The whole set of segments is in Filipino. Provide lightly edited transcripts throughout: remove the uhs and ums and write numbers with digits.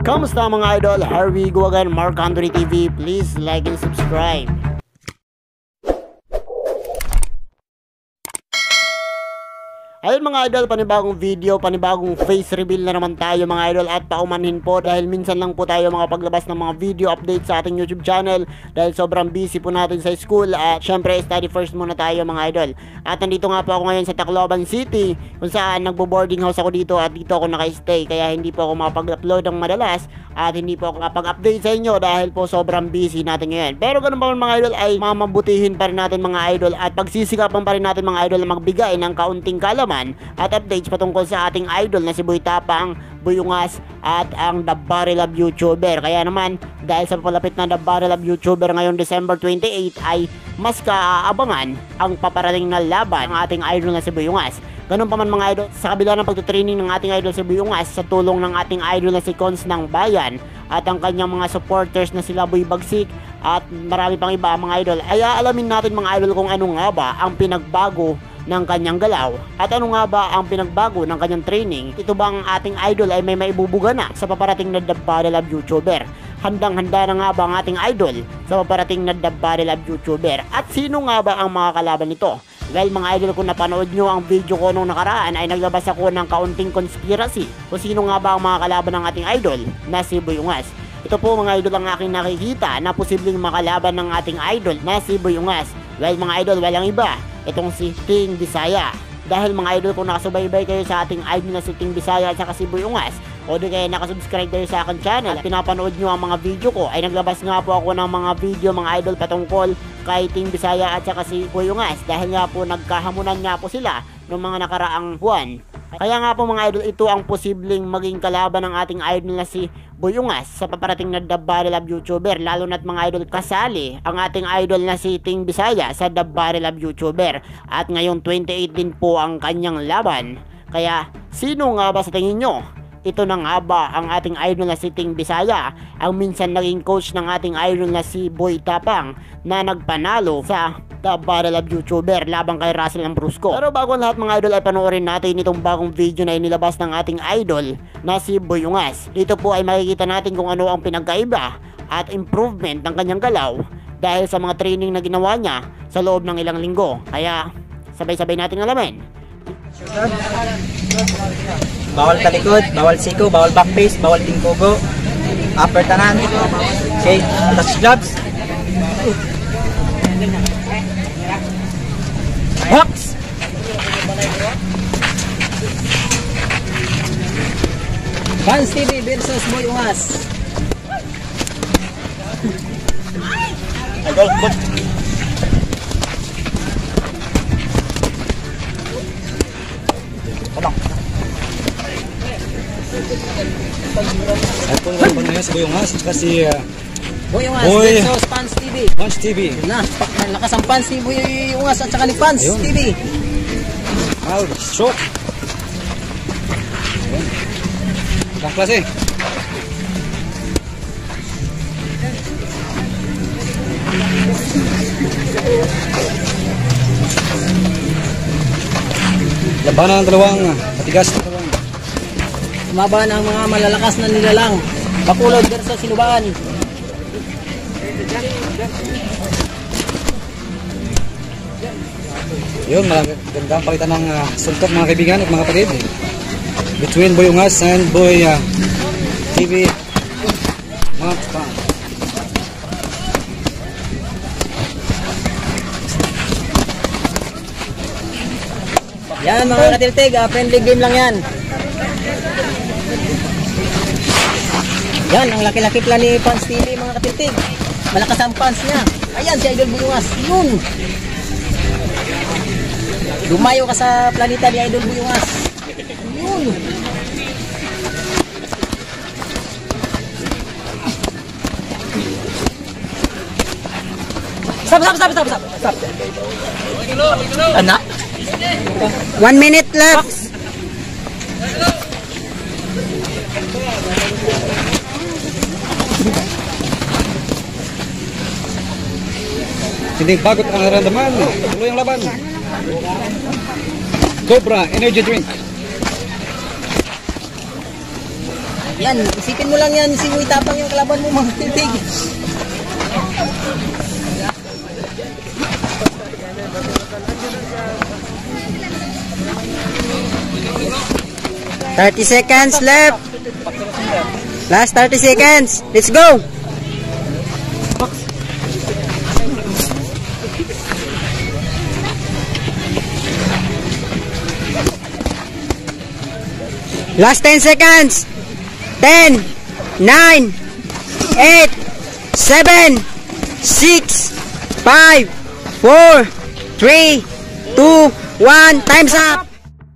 Kamusta mga idol? Here we go again, Mark Anthony TV. Please like and subscribe. Ayun mga idol, panibagong video, panibagong face reveal na naman tayo mga idol. At paumanhin po dahil minsan lang po tayo makapaglabas ng mga video update sa ating YouTube channel dahil sobrang busy po natin sa school. At syempre study first muna tayo mga idol. At nandito nga po ako ngayon sa Tacloban City, kung saan nagbo-boarding house ako dito at dito ako naka-stay. Kaya hindi po ako makapag-upload ng madalas at hindi po ako makapag-update sa inyo dahil po sobrang busy natin ngayon. Pero ganun pa mga idol ay mamabutihin pa rin natin mga idol at pagsisikapan pa rin natin mga idol na magbigay ng kaunting kalaman at updates patungkol sa ating idol na si Boy Tapang, Boy Ungas at ang The Barrel Love YouTuber. Kaya naman dahil sa papalapit na The Barrel Love YouTuber ngayong December 28 ay mas kaaabangan ang paparating na laban ng ating idol na si Boy Ungas. Ganun pa man mga idol, sa kabila ng pagtutraining ng ating idol si Boy Ungas sa tulong ng ating idol na si Cons ng Bayan at ang kanyang mga supporters na sila Boy Bagsik at marami pang iba mga idol, ay aalamin natin mga idol kung ano nga ba ang pinagbago ng kanyang galaw at ano nga ba ang pinagbago ng kanyang training. Ito bang ating idol ay may maibubuga na sa paparating na The Barrel Love YouTuber? Handang-handa na nga ba ang ating idol sa paparating na The Barrel Love YouTuber? At sino nga ba ang mga kalaban nito? Well mga idol, kung napanood nyo ang video ko nung nakaraan ay naglabas ako ng kaunting conspiracy kung sino nga ba ang mga kalaban ng ating idol na si Boy Ungas. Ito po mga idol ang aking nakikita na posibleng makalaban ng ating idol na si Boy Ungas. Well mga idol, walang iba, itong si Ting Bisaya. Dahil mga idol, kung nakasubaybay kayo sa ating idol na si Ting Bisaya at saka si Boy Ungas, o di kaya nakasubscribe kayo sa akin channel at pinapanood nyo ang mga video ko, ay naglabas nga po ako ng mga video mga idol patungkol kay Ting Bisaya at saka si Boy Ungas dahil nga po nagkahamunan nga po sila noong mga nakaraang buwan. Kaya nga po mga idol, ito ang posibleng maging kalaban ng ating idol na si Boy Ungas sa paparating na The Barrel Love YouTuber, lalo na't mga idol kasali ang ating idol na si Ting Bisaya sa The Barrel Love YouTuber at ngayong 28 din po ang kanyang laban. Kaya sino nga ba sa tingin nyo? Ito na nga ba ang ating idol na si Ting Bisaya, ang minsan naging coach ng ating idol na si Boy Tapang na nagpanalo sa The Barrel Love YouTuber laban kay Russell Ambrosco? Pero bago ang lahat mga idol ay panoorin natin itong bagong video na inilabas ng ating idol na si Boy Ungas. Dito po ay makikita natin kung ano ang pinagkaiba at improvement ng kanyang galaw dahil sa mga training na ginawa niya sa loob ng ilang linggo. Kaya sabay-sabay natin alamin. Bawal talikod, bawal siko, bawal backface, bawal tingkogo, upper tanan. Okay, touch gloves. Box. Vans TV versus Boy Ungas. Idol, but Ito ang laban ngayon si Boy Ungas at saka si Boy Ungas Boy versus Pans TV. Punch TV. Na, lakas ang Pans ni Boy Ungas at saka ni Pans Ayun. TV. Mal, stroke. Ang klase. Labanan ng dalawang matigas na dalawang. Tumaban ang mga malalakas na nilalang. Bakulod versus Sinubaan. Yun, magandang palitan ng suntok mga kaibigan at mga kapatid. Between Boy Ungas and Boy TV. Mga Yan mga katiltig, friendly game lang yan. Yan, ang laki-laki plan ni Pans TV mga katiltig. Malakas ang pants niya. Ayan si Idol Boy Ungas. Yun. Lumayo ka sa planeta ni Idol Boy Ungas. Yun. Stop. Anak. 1 minute left. Hindi bagot ang nararamdaman. Tuloy ang laban. Cobra Energy Drink. Yan, isipin mo lang yan, simoy tapang yung kalaban mo mga titig. "30 seconds left. Last 30 seconds. Let's go." Last 10 seconds. 10, 9, 8, 7, 6, 5, 4, 3, 2, 1. Time's up.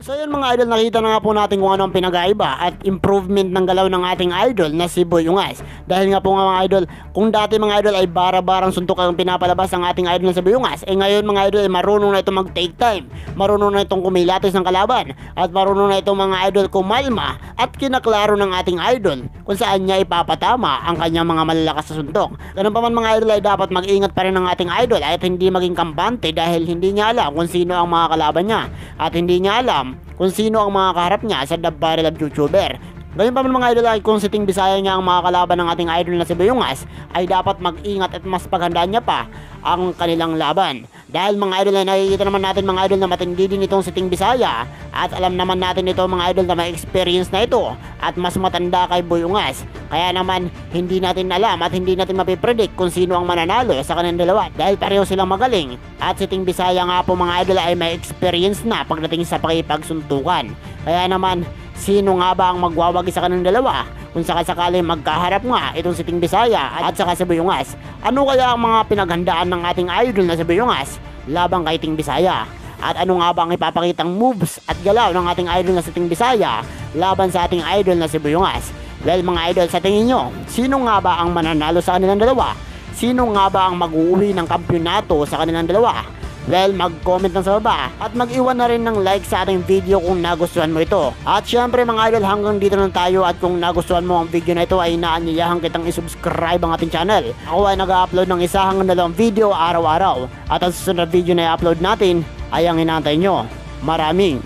So yun mga idol, nakita na nga po natin kung ano ang pinag-aiba at improvement ng galaw ng ating idol na si Boy Ungas. Dahil nga po nga mga idol, kung dati mga idol ay bara-barang suntok ang pinapalabas ng ating idol na si Boy Ungas, ngayon mga idol ay marunong na itong mag-take time, marunong na itong kumilatis ng kalaban, at marunong na itong mga idol kumalma at kinaklaro ng ating idol kung saan niya ipapatama ang kanyang mga malalakas na suntok. Ganun pa man mga idol ay dapat mag-ingat pa rin ng ating idol at hindi maging kampante dahil hindi niya alam kung sino ang mga kalaban niya at hindi niya alam kung sino ang mga kaharap niya sa The Viral of YouTuber. Ganyan pa man mga idol ay kung si Ting Bisaya niya ang mga kalaban ng ating idol na si Boy Ungas, ay dapat mag-ingat at mas paghandaan niya pa ang kanilang laban. Dahil mga idol ay nakikita naman natin mga idol na matindi din itong si Ting Bisaya, at alam naman natin ito mga idol na may experience na ito at mas matanda kay Boy Ungas. Kaya naman hindi natin alam at hindi natin mapipredict kung sino ang mananalo sa kanilang dalawa dahil pareho silang magaling, at si Ting Bisaya nga po mga idol ay may experience na pagdating sa pakipagsuntukan. Kaya naman sino nga ba ang magwawagi sa kanilang dalawa kung sakasakali magkaharap nga itong si Ting Bisaya at saka si Boy Ungas? Ano kaya ang mga pinaghandaan ng ating idol na si Boy Ungas labang kay Ting Bisaya? At ano nga ba ang ipapakitang moves at galaw ng ating idol na si Ting Bisaya laban sa ating idol na si Boy Ungas? Well mga idol, sa tingin nyo, sino nga ba ang mananalo sa kanilang dalawa? Sino nga ba ang mag-uuwi ng kampyonato sa kanilang dalawa? Well, mag-comment lang sa baba at mag-iwan na rin ng like sa ating video kung nagustuhan mo ito. At syempre mga idol, hanggang dito lang tayo, at kung nagustuhan mo ang video na ito ay inaanyayahan kitang isubscribe ang ating channel. Ako ay nag-upload ng 1 hanggang 2 video araw-araw, at ang susunod na video na i-upload natin ay ang inaantay nyo. Maraming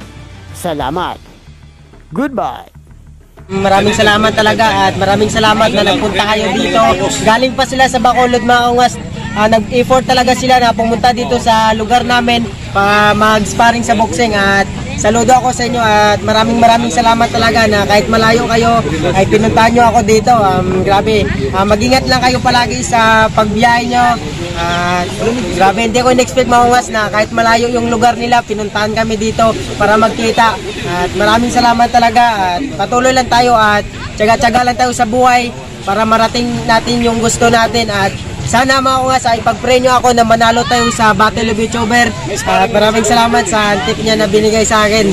salamat. Goodbye. Maraming salamat talaga, at maraming salamat na nagpunta kayo dito. Galing pa sila sa Bacolod mga ungas. Nag-effort talaga sila na pumunta dito sa lugar namin para mag-sparring sa boxing, at saludo ako sa inyo at maraming salamat talaga na kahit malayo kayo ay pinuntahan nyo ako dito. Grabe, mag-ingat lang kayo palagi sa pagbiyahe nyo. Grabe, hindi ko in-expect mga ungas na kahit malayo yung lugar nila, pinuntahan kami dito para magkita. At maraming salamat talaga, at patuloy lang tayo at tsaga-tsaga lang tayo sa buhay para marating natin yung gusto natin. At sana mga ungas ay pag-pray nyo ako na manalo tayo sa Battle of YouTuber. At maraming salamat sa tip niya na binigay sa akin.